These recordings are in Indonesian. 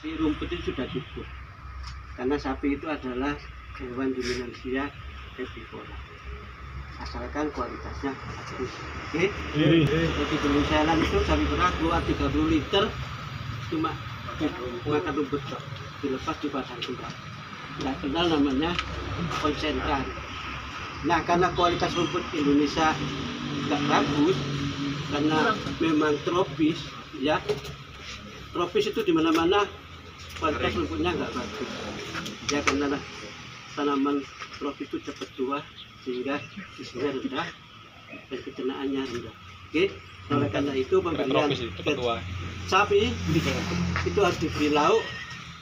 nutrisi rumput itu sudah cukup. Karena sapi itu adalah hewan ruminansia herbivora. Asalkan kualitasnya bagus. Oke. Jadi dulu saya itu sapi perah keluar 30 liter cuma makan rumput kok. Dilepas di pasar juga. Nggak kenal namanya konsentrat. Nah, karena kualitas rumput Indonesia nggak bagus, karena memang tropis, ya. Tropis itu di mana-mana kualitas rumputnya nggak bagus. Ya, karena tanaman tropis itu cepat tua, sehingga isinya rendah dan pencernaannya rendah. Oke, oleh karena itu pemberian sapi itu harus diberi lauk,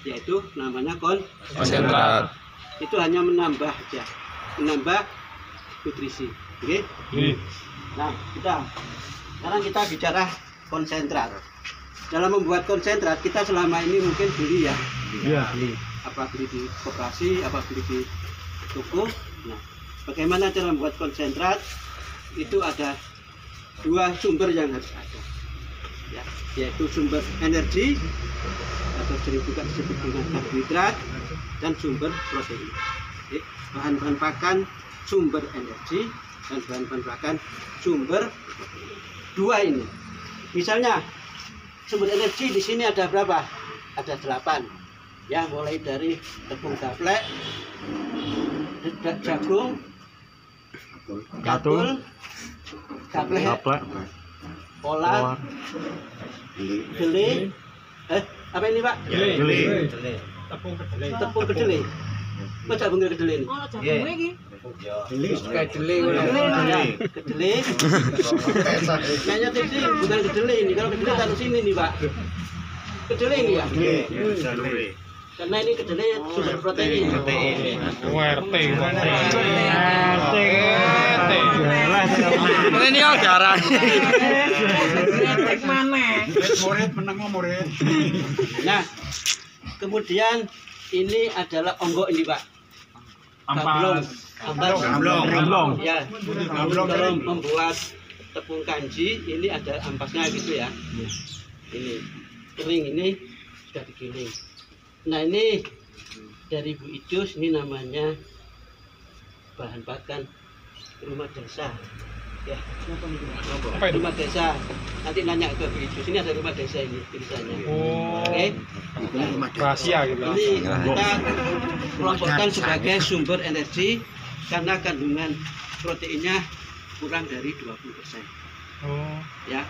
yaitu namanya konsentrat. Itu hanya menambah aja, menambah nutrisi. Oke. Nah, sekarang kita bicara konsentrat. Dalam membuat konsentrat kita selama ini mungkin beli ya. Iya, beli. Apa beli di koperasi, apa beli di toko. Nah, bagaimana cara membuat konsentrat? Itu ada dua sumber yang harus ada. Ya, yaitu sumber energi atau sering juga disebut dengan karbohidrat dan sumber protein. Bahan-bahan pakan sumber energi dan bahan-bahan pakan sumber dua ini. Misalnya sumber energi di sini ada berapa? Ada 8. Ya, mulai dari tepung gaplek, jagung, gatul, gaplek, polar, kedelai. Apa ini, Pak? Kedelai. Tepung kedelai. Apa jagung kedelai ini? Oh, jagung iki. Kedelai. Kayaknya tadi bukan kedelai ini. Kalau kedelai taruh sini nih, Pak. Kedelai ini ya? Karena ini kedelai sumber protein. Ini ajaran. Nah, kemudian ini adalah onggok ini, Pak. Amblong. Ya, kalau membuat tepung kanji ini ada ampasnya gitu ya. Ini kering, ini sudah digiling. Nah, ini dari Bu Idus, ini namanya bahan pakan rumah desa. Ya, rumah desa. Nanti nanya ke Bu Idus, ini ada rumah desa ini tulisannya. Oke. Rahasia gitu. Ini kita kelompokkan sebagai sumber energi karena kandungan proteinnya kurang dari 20%. Ya.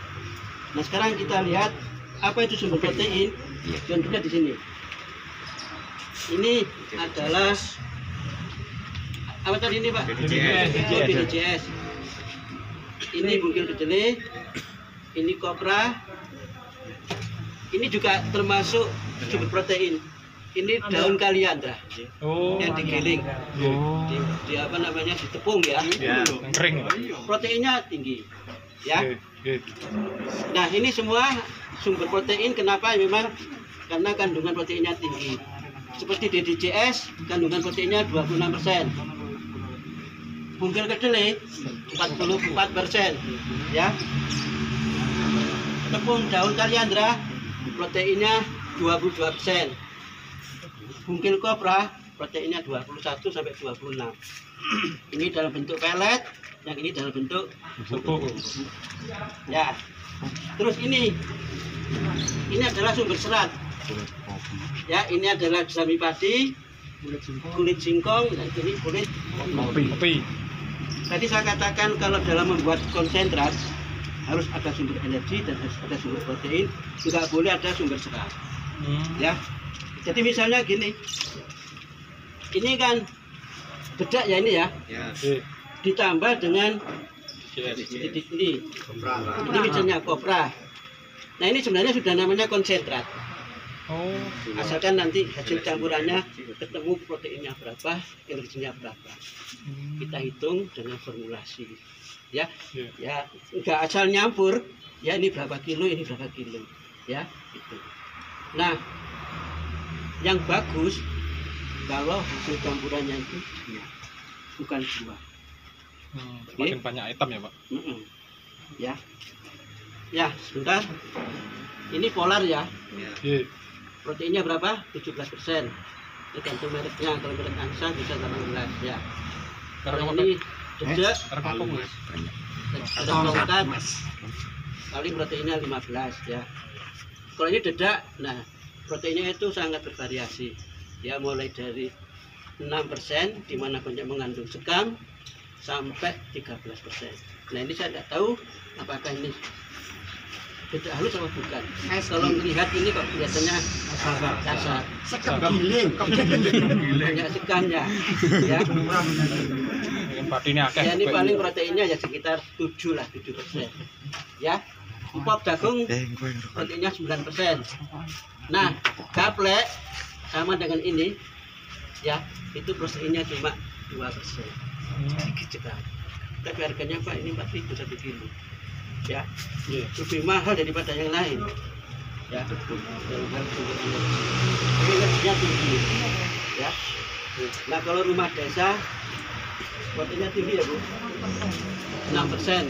Nah, sekarang kita lihat apa itu sumber protein. Contohnya di sini. Ini adalah apa tadi ini, Pak? DDGS. Ini bungkil kedelai, ini kopra. Ini juga termasuk sumber protein. Ini daun kaliandra yang digiling, di apa namanya, ditepung ya. Kering. Proteinnya tinggi, ya. Nah, ini semua sumber protein. Kenapa? Memang karena kandungan proteinnya tinggi. Seperti DDGS, kandungan proteinnya 26%. Bungkil kedelai 44%, ya. Tepung daun kaliandra proteinnya 22%. Bungkil kopra proteinnya 21 sampai 26. Ini dalam bentuk pelet, yang ini dalam bentuk pupuk. Ya. Terus ini adalah sumber serat. Ya, ini adalah sami padi, kulit singkong, dan ini kulit Kopi. Tadi saya katakan kalau dalam membuat konsentrat harus ada sumber energi dan harus ada sumber protein, tidak boleh ada sumber serat. Ya, jadi misalnya gini, ini kan bedak ya, ini ya, ditambah dengan titik ini misalnya kopra. Nah, ini sebenarnya sudah namanya konsentrat. Asalkan nanti hasil campurannya ketemu proteinnya berapa, energinya berapa. Kita hitung dengan formulasi. Ya, ya, enggak asal nyampur. Ya, ini berapa kilo, ini berapa kilo. Ya, itu. Nah, yang bagus kalau hasil campurannya itu bukan buah. Makin banyak item ya, Pak. Ya, ya, sebentar. Ini polar ya. proteinnya berapa? 17%. Tergantung mereknya. Kalau merek Angsa bisa 18 ya. Kalau ini dedak, tongkat, paling proteinnya 15 ya. Kalau ini dedak, nah proteinnya itu sangat bervariasi. Ya mulai dari 6% di mana banyak mengandung sekam sampai 13%. Nah ini saya tidak tahu apakah ini dedak halus atau bukan. Kalau melihat ini kok biasanya kasar. Sekam giling. Banyak sekamnya. Ya. Yang pati ini akeh. Ya ini paling proteinnya ya sekitar 7% lah, 7%. Ya. Empop jagung proteinnya 9%. Nah, gaplek sama dengan ini ya, itu proteinnya cuma 2%. Sedikit sekali. Tapi harganya Pak ini 4.000 1 kilo. Ya. Lebih mahal daripada yang lain. Ya, dalam hal sumber energi. Tapi energinya tinggi. Ya. Nah, kalau rumah desa proteinnya tinggi ya Bu, 6%.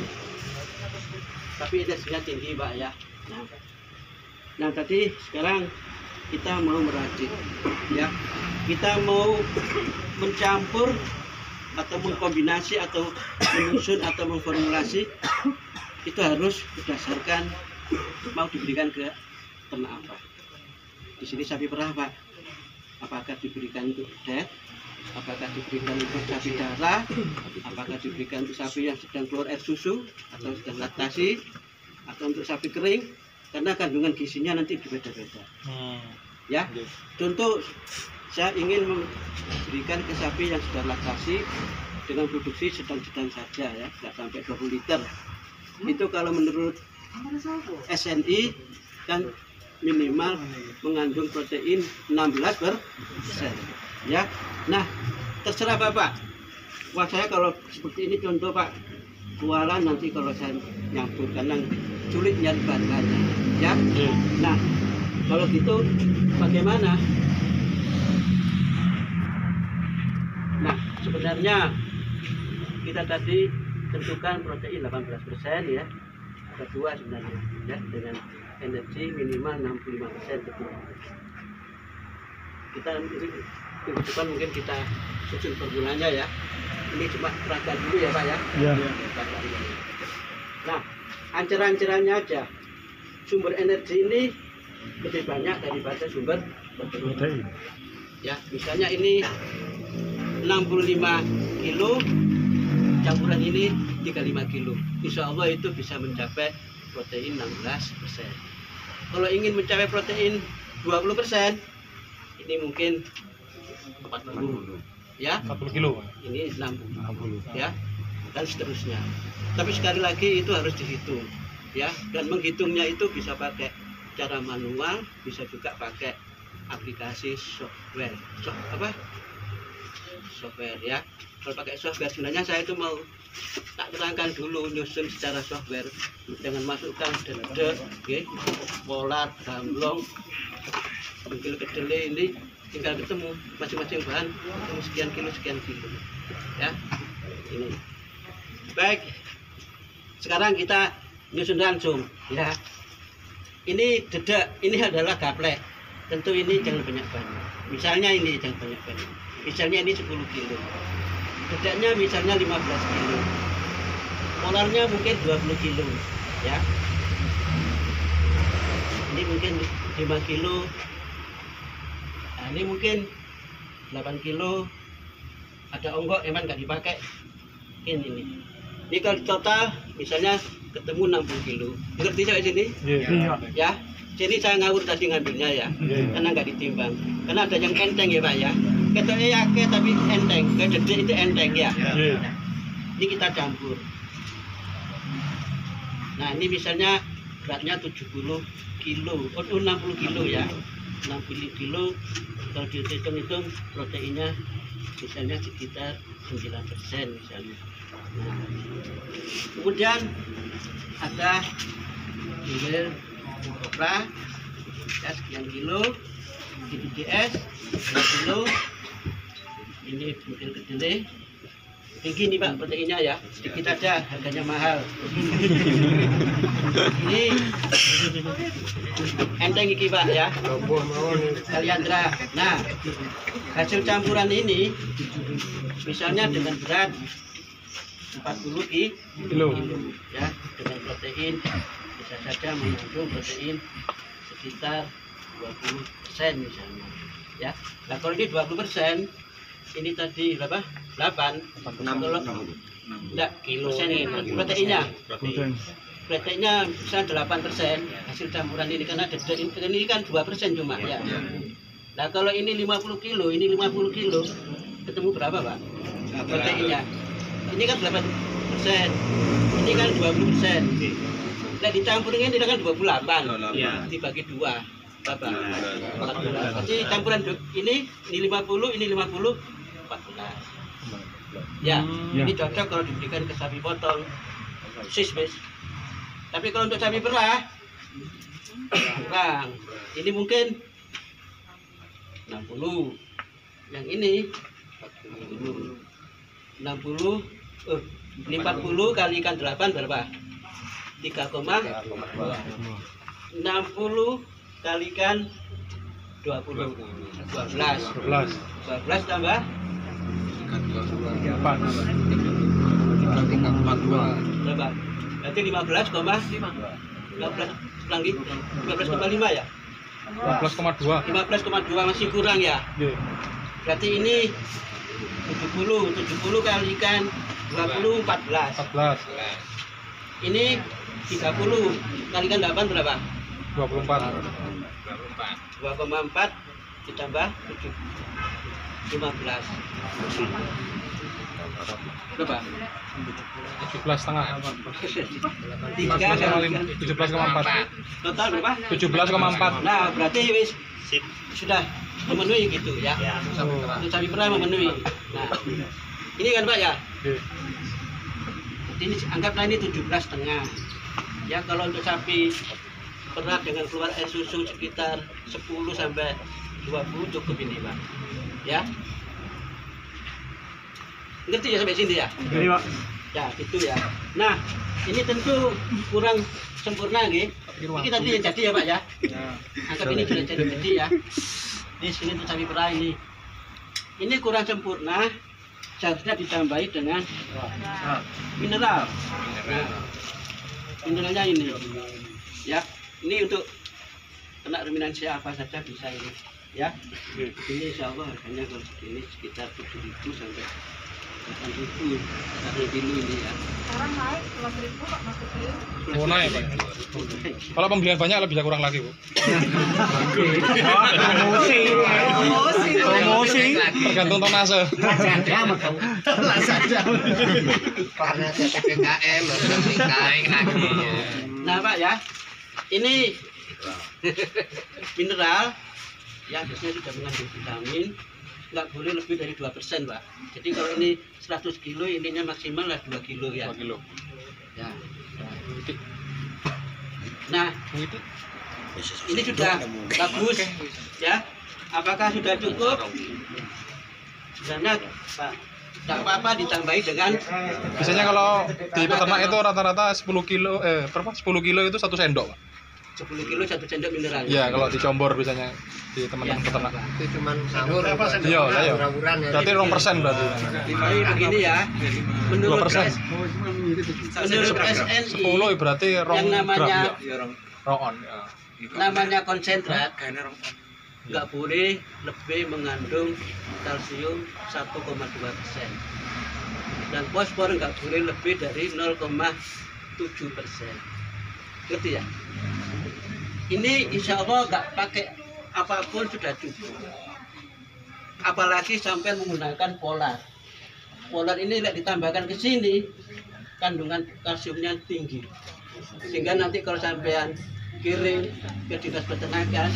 Tapi energinya tinggi Pak ya. Nah tadi sekarang kita mau meracik ya. Kita mau mencampur atau mengkombinasi atau menyusun atau memformulasi, itu harus berdasarkan mau diberikan ke ternak apa. Di sini sapi perah Pak. Apakah diberikan untuk det? Apakah diberikan untuk sapi darah, apakah diberikan untuk sapi yang sedang keluar air susu atau sedang laktasi, atau untuk sapi kering, karena kandungan gizinya nanti berbeda-beda. Ya, contoh saya ingin memberikan ke sapi yang sudah laktasi dengan produksi sedang-sedang saja ya, nggak sampai 20 liter. Itu kalau menurut SNI kan minimal mengandung protein 16%. Ya, nah terserah Bapak. Wah saya kalau seperti ini contoh Pak, kualan nanti kalau saya nyampur karena sulit nyari bahannya. Ya, nah kalau gitu bagaimana? Nah sebenarnya kita tadi tentukan protein 18% ya, ada 2 sebenarnya ya, dengan energi minimal 65% betul. Kita ini minggu depan mungkin kita susun formulanya ya. Ini cuma peraga dulu ya Pak ya. Iya. Nah, ancer-ancerannya aja. Sumber energi ini lebih banyak daripada sumber protein. Ya, misalnya ini 65 kilo, campuran ini 35 kilo. Insya Allah itu bisa mencapai protein 16%. Kalau ingin mencapai protein 20%, ini mungkin 40 ya, 40 kilo. ini 60 ya, dan seterusnya. Tapi sekali lagi itu harus dihitung ya, dan menghitungnya itu bisa pakai cara manual, bisa juga pakai aplikasi software. Software ya. Kalau pakai software sebenarnya saya itu mau tak terangkan dulu nyusun secara software dengan masukkan dedek, polar, gamblong, mungkin kedelai, ini tinggal ketemu masing-masing bahan sekian kilo ya. Ini baik, sekarang kita nyusun langsung ya. Ini dedek, ini adalah gaplek, tentu ini jangan banyak-banyak. Misalnya ini jangan banyak-banyak, misalnya ini 10 kilo, dedeknya misalnya 15 kilo, polarnya mungkin 20 kilo ya. Ini mungkin 5 kilo. Nah, ini mungkin 8 kilo. Ada onggok emang nggak dipakai. Ini kalau total misalnya ketemu 60 kilo. Ngerti sampai sini? Iya. Ya. Sini saya ngawur tadi ngambilnya ya. Karena nggak ditimbang. Karena ada yang enteng ya Pak ya. Ketoknya ya tapi enteng. Gede itu enteng ya. Ini kita campur. Nah ini misalnya beratnya 70 kilo. Oh 60 kilo ya. 60 kilo kalau dihitung-hitung proteinnya misalnya sekitar 9% misalnya. Nah, kemudian ada bibir kopra ya, sekian kilo, ini GS 2 kilo, ini bibir kedelai tinggi nih Pak proteinnya ya, sedikit aja harganya mahal. Ini enteng iki Pak ya, Kaliandra. Nah, hasil campuran ini misalnya dengan berat 40 kilo ya, dengan protein bisa saja mengandung protein sekitar 20% misalnya ya. Nah kalau ini 20%, ini tadi berapa? 8 enggak kilo ini proteinnya. Proteinnya bisa 8% hasil campuran ini, karena ini kan 2% cuma ya. Nah kalau ini 50 kilo, ini 50 kilo, ketemu berapa Pak proteinnya? Ini kan 8%, ini kan 20%. Nah dicampurin ini kan 28, dibagi 2 berapa? 14. Jadi campuran ini 50, ini 50, 14. Ya, ini cocok kalau diberikan ke sapi potong, sisbis. Tapi kalau untuk sapi perah, kurang. Ini mungkin 60, yang ini 40, ini 40 kalikan 8 berapa? 3,2. 60 kalikan 20, 12 tambah 4. berapa? Berarti 15,5 ya? 15,2. 15,2 masih kurang ya? Berarti ini 70 kalikan 20, 14. Ini 30 kalikan 8 berapa? 24. 2,4 ditambah 7, 15. Berapa? 17,5. 17,4. Total berapa? 17,4. Nah, berarti wis sudah memenuhi gitu ya. Untuk sapi perah memenuhi. Nah, ini kan Pak ya. Ini anggaplah ini 17,5. Ya kalau untuk sapi perah dengan keluar air susu sekitar 10 sampai 20 cukup ini Pak. Ya. Ngerti ya sampai sini ya? Jadi Pak. Ya, gitu ya. Nah, ini tentu kurang sempurna nggih. Ini tadi yang jadi ya Pak ya. Anggap ini sudah jadi ya. Di sini untuk sapi perah ini. Ini kurang sempurna, seharusnya ditambahi dengan mineral. Nah, mineralnya ini. Ya, ini untuk ternak ruminansia apa saja bisa ini. Ya, ini insya Allah harganya kalau segini sekitar 7.000 sampai 8.000 per kilo ini ya. Sekarang naik 11.000 Pak masukin. Oh naik Pak. Kalau pembelian banyak lebih bisa kurang lagi Bu. Promosi. Tergantung tonase. Nah Pak ya, ini mineral yang biasanya sudah mengandung vitamin, nggak boleh lebih dari 2% Pak. Jadi kalau ini 100 kilo, ininya maksimal lah 2 kilo ya. 2 kilo. Ya. Nah, ini sudah bagus ya. Apakah sudah cukup? Sebenarnya Pak, tidak apa-apa ditambahi dengan Biasanya kalau di peternak itu rata-rata 10 kilo berapa? 10 kilo itu 1 sendok Pak. 10 kilo 1 sendok mineral. Iya, kalau di Combor biasanya di teman-teman peternak. Itu cuman sahur. Iya, iya. Berarti 2% berarti. Jadi begini ya. Menurut 2%. menurut SNI 10 berarti yang namanya on. namanya konsentrat nggak boleh lebih mengandung kalsium 1,2%, dan fosfor nggak boleh lebih dari 0,7%. Ngerti ya? Ini insya Allah nggak pakai apapun sudah cukup. Apalagi sampai menggunakan polar. Polar ini ditambahkan ke sini, kandungan kalsiumnya tinggi. Sehingga nanti kalau sampean kirim ke dinas peternakan,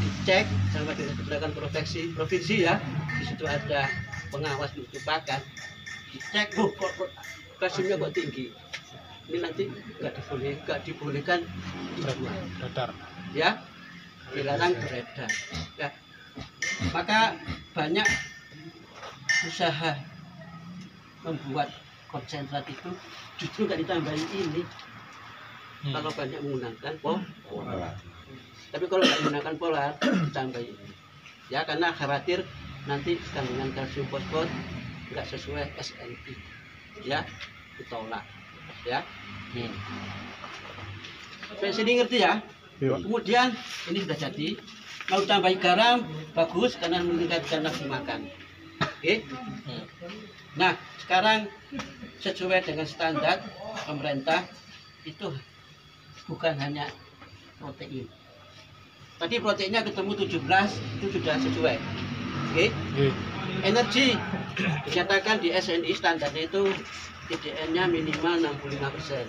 dicek sama dinas peternakan provinsi ya, di situ ada pengawas mutu pakan, dicek, kok kalsiumnya kok tinggi. Ini nanti nggak dibolehkan Beredar. ya, dilarang beredar ya. Maka banyak usaha membuat konsentrat itu justru nggak ditambahin ini. Kalau banyak menggunakan polar. Tapi kalau nggak menggunakan polar, ditambahin ini. Ya, karena khawatir nanti kandungan kalsium fosfor nggak sesuai SNI. Ya, ditolak. Ya. Sampai sini ngerti ya? Kemudian ini sudah jadi. Mau tambahin garam bagus karena meningkatkan nafsu makan. Oke. Nah, sekarang sesuai dengan standar pemerintah itu bukan hanya protein. Tadi proteinnya ketemu 17 itu sudah sesuai. Oke. Energi dinyatakan di SNI standarnya itu TDN-nya minimal 65%.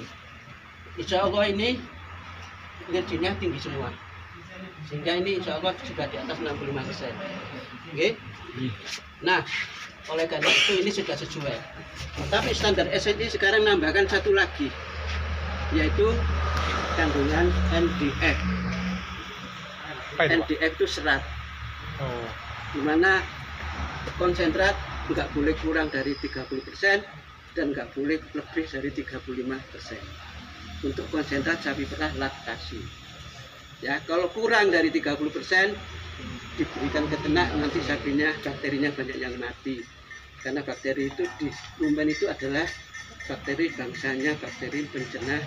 Insya Allah ini energinya tinggi semua. Sehingga ini insya Allah juga di atas 65%. Oke. Nah, oleh karena itu ini sudah sesuai. Tapi standar SNI sekarang nambahkan satu lagi, yaitu kandungan NDF. NDF itu serat. Dimana konsentrat nggak boleh kurang dari 30% dan nggak boleh lebih dari 35% untuk konsentrat sapi perah laktasi. Ya, kalau kurang dari 30% diberikan ke ternak, nanti sapinya bakterinya banyak yang mati. Karena bakteri itu di rumen itu adalah bakteri bangsanya bakteri pencernah